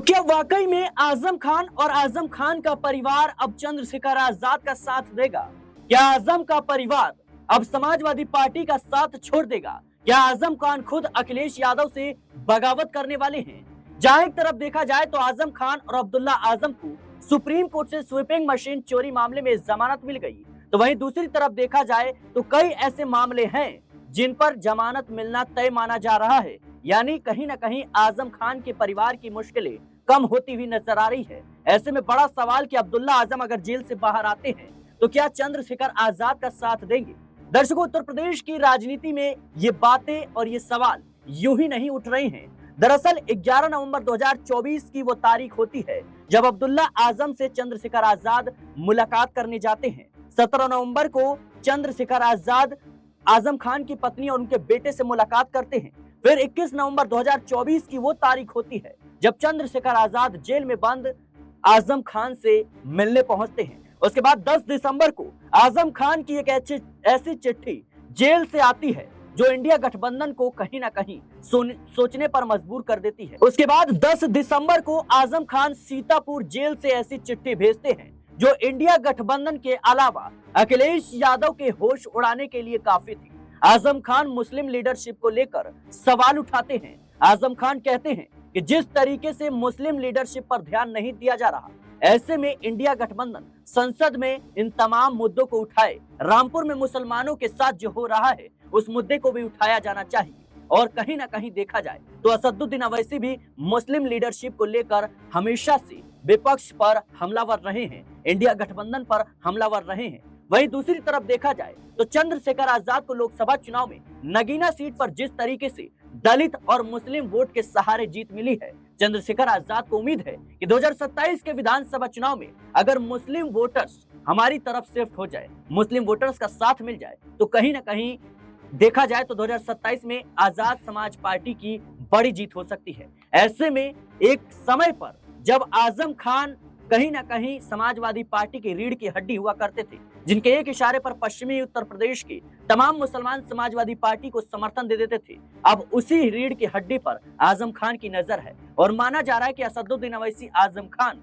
क्या वाकई में आजम खान और आजम खान का परिवार अब चंद्रशेखर आजाद का साथ देगा? क्या आजम का परिवार अब समाजवादी पार्टी का साथ छोड़ देगा? क्या आजम खान खुद अखिलेश यादव से बगावत करने वाले हैं? जहां एक तरफ देखा जाए तो आजम खान और अब्दुल्ला आजम को सुप्रीम कोर्ट से स्वीपिंग मशीन चोरी मामले में जमानत मिल गई, तो वहीं दूसरी तरफ देखा जाए तो कई ऐसे मामले हैं जिन पर जमानत मिलना तय माना जा रहा है। यानी कहीं ना कहीं आजम खान के परिवार की मुश्किलें कम होती हुई नजर आ रही है। ऐसे में बड़ा सवाल कि अब्दुल्ला आजम अगर जेल से बाहर आते हैं तो क्या चंद्रशेखर आजाद का साथ देंगे? दर्शकों, उत्तर प्रदेश की राजनीति में ये बातें और ये सवाल यूं ही नहीं उठ रहे हैं। दरअसल 11 नवंबर 2024 की वो तारीख होती है जब अब्दुल्ला आजम से चंद्रशेखर आजाद मुलाकात करने जाते हैं। 17 नवंबर को चंद्रशेखर आजाद आजम खान की पत्नी और उनके बेटे से मुलाकात करते हैं। फिर 21 नवंबर 2024 की वो तारीख होती है जब चंद्रशेखर आजाद जेल में बंद आजम खान से मिलने पहुंचते हैं। उसके बाद 10 दिसंबर को आजम खान की एक ऐसी चिट्ठी जेल से आती है जो इंडिया गठबंधन को कहीं ना कहीं सोचने पर मजबूर कर देती है। उसके बाद 10 दिसंबर को आजम खान सीतापुर जेल से ऐसी चिट्ठी भेजते हैं जो इंडिया गठबंधन के अलावा अखिलेश यादव के होश उड़ाने के लिए काफी थी। आजम खान मुस्लिम लीडरशिप को लेकर सवाल उठाते हैं। आजम खान कहते हैं कि जिस तरीके से मुस्लिम लीडरशिप पर ध्यान नहीं दिया जा रहा, ऐसे में इंडिया गठबंधन संसद में इन तमाम मुद्दों को उठाए। रामपुर में मुसलमानों के साथ जो हो रहा है उस मुद्दे को भी उठाया जाना चाहिए। और कहीं ना कहीं देखा जाए तो असदुद्दीन अवैसी भी मुस्लिम लीडरशिप को लेकर हमेशा से विपक्ष पर हमलावर रहे हैं, इंडिया गठबंधन पर हमलावर रहे हैं। वहीं दूसरी तरफ देखा जाए तो चंद्रशेखर आजाद को लोकसभा चुनाव में नगीना सीट पर जिस तरीके से दलित और मुस्लिम वोट के सहारे जीत मिली है, चंद्रशेखर आजाद को उम्मीद है कि 2027 के विधानसभा चुनाव में अगर मुस्लिम वोटर्स हमारी तरफ शिफ्ट हो जाए, मुस्लिम वोटर्स का साथ मिल जाए, तो कहीं ना कहीं देखा जाए तो 2027 में आजाद समाज पार्टी की बड़ी जीत हो सकती है। ऐसे में एक समय पर जब आजम खान कहीं ना कहीं समाजवादी पार्टी की रीढ़ की हड्डी हुआ करते थे, जिनके एक इशारे पर पश्चिमी उत्तर प्रदेश के तमाम मुसलमान समाजवादी पार्टी को समर्थन दे देते थे, अब उसी रीढ़ की हड्डी पर आजम खान की नजर है। और माना जा रहा है कि असदुद्दीन अवैसी, आजम खान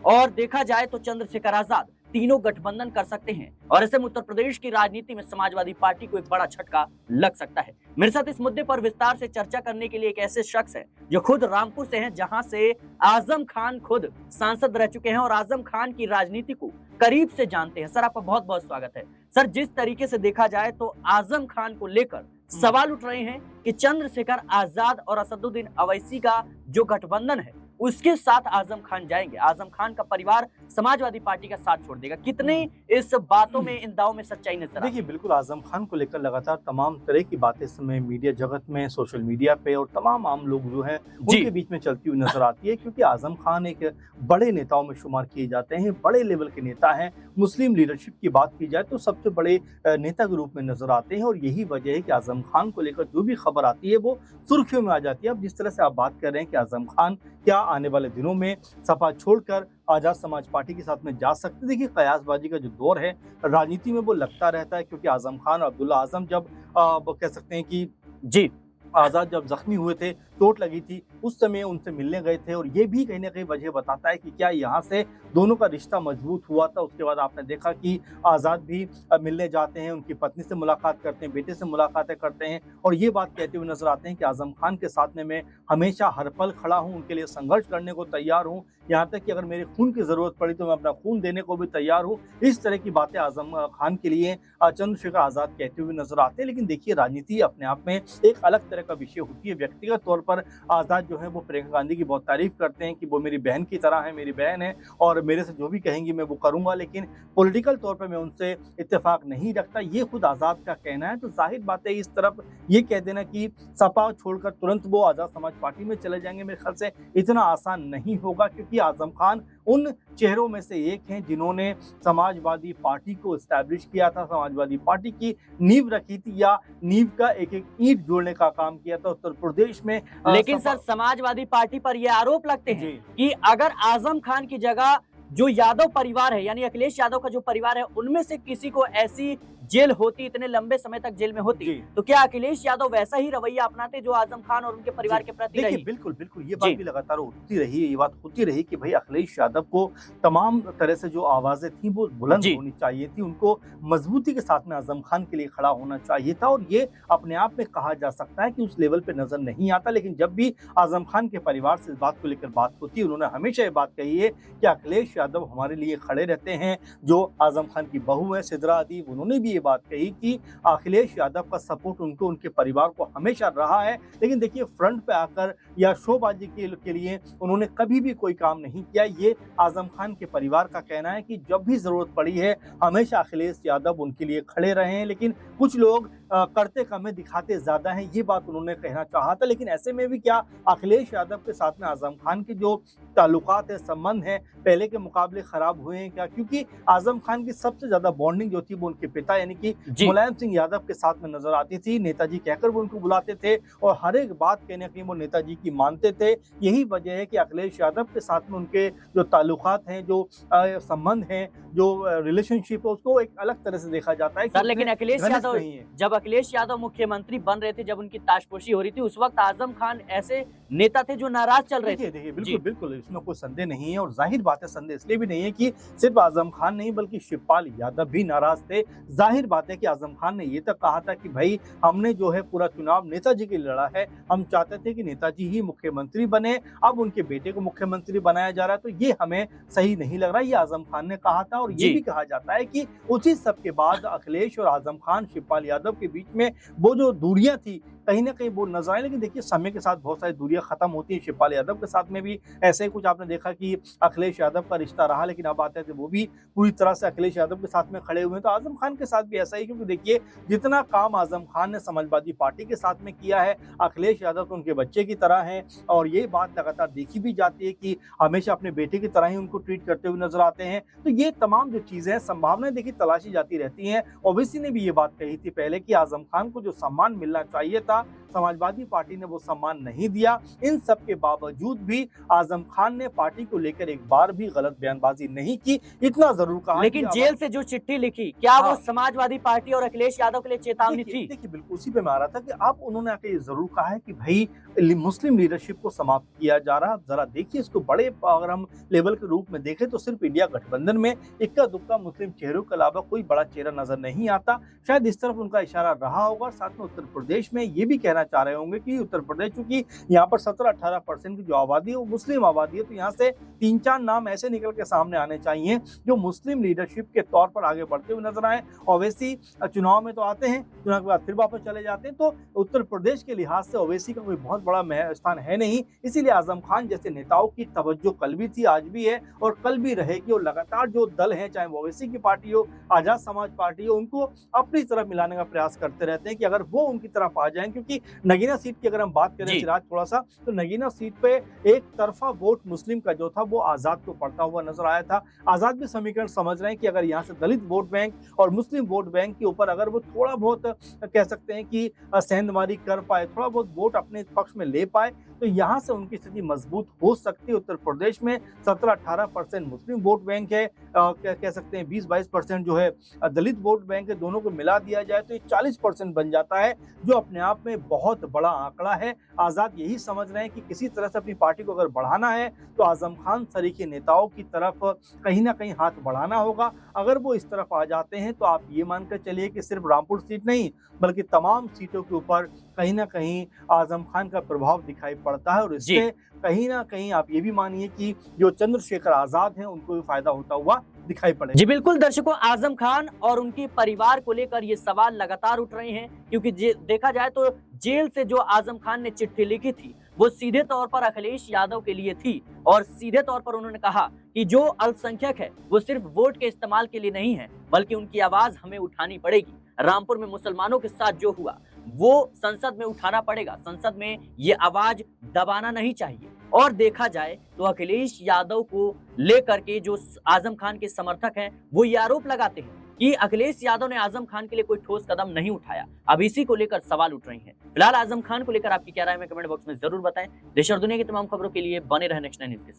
और देखा जाए तो चंद्रशेखर आजाद तीनों गठबंधन कर सकते हैं। और ऐसे में उत्तर प्रदेश की राजनीति में समाजवादी पार्टी को एक बड़ा झटका लग सकता है। मेरे साथ इस मुद्दे पर विस्तार से चर्चा करने के लिए एक ऐसे शख्स हैं जो खुद रामपुर से हैं, जहां से आजम खान खुद सांसद रह चुके हैं और आजम खान की राजनीति को करीब से जानते हैं। सर, आपका बहुत बहुत स्वागत है। सर, जिस तरीके से देखा जाए तो आजम खान को लेकर सवाल उठ रहे हैं कि चंद्रशेखर आजाद और असदुद्दीन अवैसी का जो गठबंधन है उसके साथ आजम खान जाएंगे, आजम खान का परिवार समाजवादी पार्टी का साथ छोड़ देगा। कितने इस बातों में, इन दावों में सच्चाई नजर आती है? देखिए, बिल्कुल आजम खान को लेकर लगातार तमाम तरह की बातें इस समय मीडिया जगत में, सोशल मीडिया पे और तमाम आम लोग जो हैं उनके बीच में चलती हुई नजर आती है, क्योंकि आजम खान एक बड़े नेताओं में शुमार किए जाते हैं, बड़े लेवल के नेता हैं। मुस्लिम लीडरशिप की बात की जाए तो सबसे बड़े नेता के रूप में नजर आते हैं और यही वजह है कि आजम खान को लेकर जो भी खबर आती है वो सुर्खियों में आ जाती है। अब जिस तरह से आप बात कर रहे हैं कि आजम खान क्या आने वाले दिनों में सपा छोड़कर आजाद समाज पार्टी के साथ में जा सकते, देखिए कयासबाजी का जो दौर है राजनीति में वो लगता रहता है, क्योंकि आजम खान और अब्दुल्ला आजम जब कह सकते हैं कि जी आजाद जब जख्मी हुए थे, चोट लगी थी, उस समय उनसे मिलने गए थे और ये भी कहीं ना कहीं वजह बताता है कि क्या यहाँ से दोनों का रिश्ता मजबूत हुआ था। उसके बाद आपने देखा कि आज़ाद भी मिलने जाते हैं, उनकी पत्नी से मुलाकात करते हैं, बेटे से मुलाकातें करते हैं और ये बात कहते हुए नजर आते हैं कि आजम खान के साथ में मैं हमेशा हर पल खड़ा हूँ, उनके लिए संघर्ष करने को तैयार हूँ, यहाँ तक कि अगर मेरे खून की ज़रूरत पड़ी तो मैं अपना खून देने को भी तैयार हूँ। इस तरह की बातें आजम खान के लिए चंद्रशेखर आज़ाद कहते हुए नजर आते हैं। लेकिन देखिए, राजनीति अपने आप में एक अलग तरह का विषय होती है। व्यक्तिगत तौर पर आज़ाद जो है वो प्रियंका गांधी की बहुत तारीफ करते हैं कि वो मेरी बहन की तरह है, मेरी बहन है और मेरे से जो भी कहेंगी मैं वो करूंगा, लेकिन पॉलिटिकल तौर पर मैं उनसे इत्तेफाक नहीं रखता, ये खुद आज़ाद का कहना है। तो जाहिर बात है, इस तरफ ये कह देना कि सपा छोड़कर तुरंत वो आज़ाद समाज पार्टी में चले जाएंगे, मेरे ख्याल से इतना आसान नहीं होगा, क्योंकि आजम खान उन चेहरों में से एक हैं जिन्होंने समाजवादी पार्टी को एस्टैब्लिश किया था, समाजवादी पार्टी की नींव रखी थी या नींव का एक एक ईंट जोड़ने का काम किया था उत्तर प्रदेश में। लेकिन सर, समाजवादी पार्टी पर यह आरोप लगते हैं कि अगर आजम खान की जगह जो यादव परिवार है, यानी अखिलेश यादव का जो परिवार है, उनमें से किसी को ऐसी जेल होती, इतने लंबे समय तक जेल में होती, जी। तो क्या अखिलेश यादव वैसा ही रवैया अपनाते जो आजम खान और उनके परिवार के प्रति देखिए, रही? बिल्कुल, बिल्कुल, ये जी। बात भी लगातार होती रही है, ये बात होती रही कि भई अखिलेश यादव को तमाम तरह से जो आवाज़ें थी वो बुलंद जी। होनी चाहिए थी, उनको मज़बूती के साथ में आज़म खान के लिए खड़ा होना चाहिए था और ये अपने आप में कहा जा सकता है कि उस लेवल पे नज़र नहीं आता। लेकिन जब भी आज़म खान के परिवार से इस बात को लेकर बात होती है, उन्होंने हमेशा ये बात कही है कि अखिलेश यादव हमारे लिए खड़े रहते हैं। जो आज़म खान की बहू है सिद्रा अदीब, उन्होंने भी ये बात कही कि अखिलेश यादव का सपोर्ट उनको, उनके परिवार को हमेशा रहा है। लेकिन देखिए, फ्रंट पे आकर या शोबाजी के लिए उन्होंने कभी भी कोई काम नहीं किया। ये आज़म खान के परिवार का कहना है कि जब भी ज़रूरत पड़ी है, हमेशा अखिलेश यादव उनके लिए खड़े रहे हैं। लेकिन कुछ लोग करते कम है, दिखाते ज़्यादा हैं, ये बात उन्होंने कहना चाहा था। लेकिन ऐसे में भी क्या अखिलेश यादव के साथ में आज़म खान के जो ताल्लुकात है, संबंध हैं, पहले के मुकाबले खराब हुए हैं क्या? क्योंकि आज़म खान की सबसे ज़्यादा बॉन्डिंग जो थी वो उनके पिता यानी कि मुलायम सिंह यादव के साथ में नज़र आती थी। नेताजी कहकर वो उनको बुलाते थे और हर एक बात कहीं न कहीं वो नेताजी की मानते थे। यही वजह है कि अखिलेश यादव के साथ में उनके जो ताल्लुकात हैं, जो संबंध हैं, जो रिलेशनशिप है, उसको एक अलग तरह से देखा जाता है। सर, लेकिन अखिलेश घनिष्ठ यादव, नहीं है। जब अखिलेश यादव मुख्यमंत्री बन रहे थे, जब उनकी ताजपोशी हो रही थी, उस वक्त आजम खान ऐसे नेता थे जो नाराज चल रहे थे। देखिए, जी। बिल्कुल, बिल्कुल, इसमें कोई संदेह नहीं है और ज़ाहिर बात है, संदेह इसलिए भी नहीं है कि सिर्फ़ आज़म खान नहीं बल्कि शिवपाल यादव भी नाराज़ थे। ज़ाहिर बात है कि आज़म खान ने ये तक कहा था कि भई हमने जो है पूरा चुनाव नेताजी के लिए लड़ा है, हम चाहते थे कि नेताजी ही मुख्यमंत्री बने, अब उनके बेटे को मुख्यमंत्री बनाया जा रहा है, तो ये हमें सही नहीं लग रहा। ये आज़म खान ने कहा था और ये जी। भी कहा जाता है कि उसी सब के बाद अखिलेश और आज़म खान, शिवपाल यादव के बीच में वो जो दूरियाँ थी, कहीं न कहीं वो नज़र आई। लेकिन देखिए, समय के साथ बहुत सारी दूरियाँ खत्म होती हैं। शिवपाल यादव के साथ में भी ऐसे ही कुछ आपने देखा कि अखिलेश यादव का रिश्ता रहा, लेकिन अब आते थे वो भी पूरी तरह से अखिलेश यादव के साथ में खड़े हुए हैं। तो आज़म खान के साथ भी ऐसा ही, क्योंकि देखिए, जितना काम आज़म खान ने समाजवादी पार्टी के साथ में किया है, अखिलेश यादव तो उनके बच्चे की तरह हैं और ये बात लगातार देखी भी जाती है कि हमेशा अपने बेटे की तरह ही उनको ट्रीट करते हुए नज़र आते हैं। तो ये तमाम जो चीज़ें हैं, संभावनाएँ देखिए तलाशी जाती रहती हैं। ओवैसी ने भी ये बात कही थी पहले कि आज़म खान को जो सम्मान मिलना चाहिए था, समाजवादी पार्टी ने वो सम्मान नहीं दिया। इन सब के बावजूद भी आज़म खान ने पार्टी को लेकर एक बार भी गलत बयानबाजी नहीं की। इतना ज़रूर कहा, लेकिन जेल से जो चिट्ठी लिखी, क्या वो हाँ। समाजवादी पार्टी और अखिलेश यादव के लिए चेतावनी थी? देखिए, बिल्कुल उसी पे मैं आ रहा था कि अब उन्होंने आके ये ज़रूर कहा है कि भई मुस्लिम लीडरशिप को समाप्त किया जा रहा है। ज़रा देखिए, इसको बड़े अगर हम लेवल के रूप में देखें तो सिर्फ इंडिया गठबंधन में इक्का-दुक्का मुस्लिम चेहरों के अलावा कोई बड़ा चेहरा नज़र नहीं आता। शायद इस तरफ उनका इशारा रहा होगा। साथ में उत्तर प्रदेश में ये भी कहना चाह रहे होंगे कि उत्तर प्रदेश, चूँकि यहाँ पर 17-18% की जो आबादी है वो मुस्लिम आबादी है, तो यहाँ से 3-4 नाम ऐसे निकल के सामने आने चाहिए जो मुस्लिम लीडरशिप के तौर पर आगे बढ़ते हुए नज़र आएँ। ओवैसी चुनाव में तो आते हैं, चुनाव के बाद फिर वापस चले जाते हैं, तो उत्तर प्रदेश के लिहाज से ओवैसी का कोई बहुत बड़ा स्थान है नहीं। इसीलिए आज़म खान जैसे नेताओं की तवज्जो कल भी थी, आज भी है और कल भी रहेगी। और लगातार जो दल हैं, चाहे वो ओवैसी की पार्टी हो, आज़ाद समाज पार्टी हो, उनको अपनी तरफ मिलाने का प्रयास करते रहते हैं कि अगर वो उनकी तरफ आ जाएँ। क्योंकि नगीना सीट की अगर हम बात करें सिराज थोड़ा-सा, तो नगीना सीट पे एक तरफा वोट मुस्लिम का जो था वो आज़ाद को पड़ता हुआ नज़र आया था। आज़ाद भी समीकरण समझ रहे हैं कि अगर यहाँ से दलित वोट बैंक और मुस्लिम वोट बैंक के ऊपर अगर वो थोड़ा बहुत कह सकते हैं कि सेंधमारी कर पाए, थोड़ा बहुत वोट अपने पक्ष में ले पाए, तो यहाँ से उनकी स्थिति मजबूत हो सकती है। उत्तर प्रदेश में 17-18% मुस्लिम वोट बैंक है, कह सकते हैं 20-22% जो है दलित वोट बैंक है। दोनों को मिला दिया जाए तो ये 40% बन जाता है, जो अपने आप में बहुत बड़ा आंकड़ा है। आज़ाद यही समझ रहे हैं कि किसी तरह से अपनी पार्टी को अगर बढ़ाना है तो आज़म खान सरीखे नेताओं की तरफ कहीं ना कहीं हाथ बढ़ाना होगा। अगर वो इस तरफ आ जाते हैं तो आप ये मानकर चलिए कि सिर्फ रामपुर सीट नहीं बल्कि तमाम सीटों के ऊपर कहीं ना कहीं आज़म खान का प्रभाव दिखाई पड़ता है। और इससे कहीं ना कहीं आप ये भी मानिए कि जो चंद्रशेखर आज़ाद हैं उनको भी फायदा होता हुआ दिखाई पड़े। जी बिल्कुल दर्शकों, आज़म खान और उनके परिवार को लेकर ये सवाल लगातार उठ रहे हैं, क्योंकि देखा जाए तो जेल से जो आज़म खान ने चिट्ठी लिखी थी वो सीधे तौर पर अखिलेश यादव के लिए थी और सीधे तौर पर उन्होंने कहा कि जो अल्पसंख्यक है वो सिर्फ वोट के इस्तेमाल के लिए नहीं है, बल्कि उनकी आवाज हमें उठानी पड़ेगी। रामपुर में मुसलमानों के साथ जो हुआ वो संसद में उठाना पड़ेगा, संसद में ये आवाज दबाना नहीं चाहिए। और देखा जाए तो अखिलेश यादव को लेकर के जो आज़म खान के समर्थक हैं वो ये आरोप लगाते हैं कि अखिलेश यादव ने आज़म खान के लिए कोई ठोस कदम नहीं उठाया। अब इसी को लेकर सवाल उठ रहे हैं। फिलहाल आज़म खान को लेकर आपकी क्या राय है, कमेंट बॉक्स में जरूर बताएं। देश और दुनिया की तमाम खबरों के लिए बने रहें नेक्स्ट 9 न्यूज़ के साथ।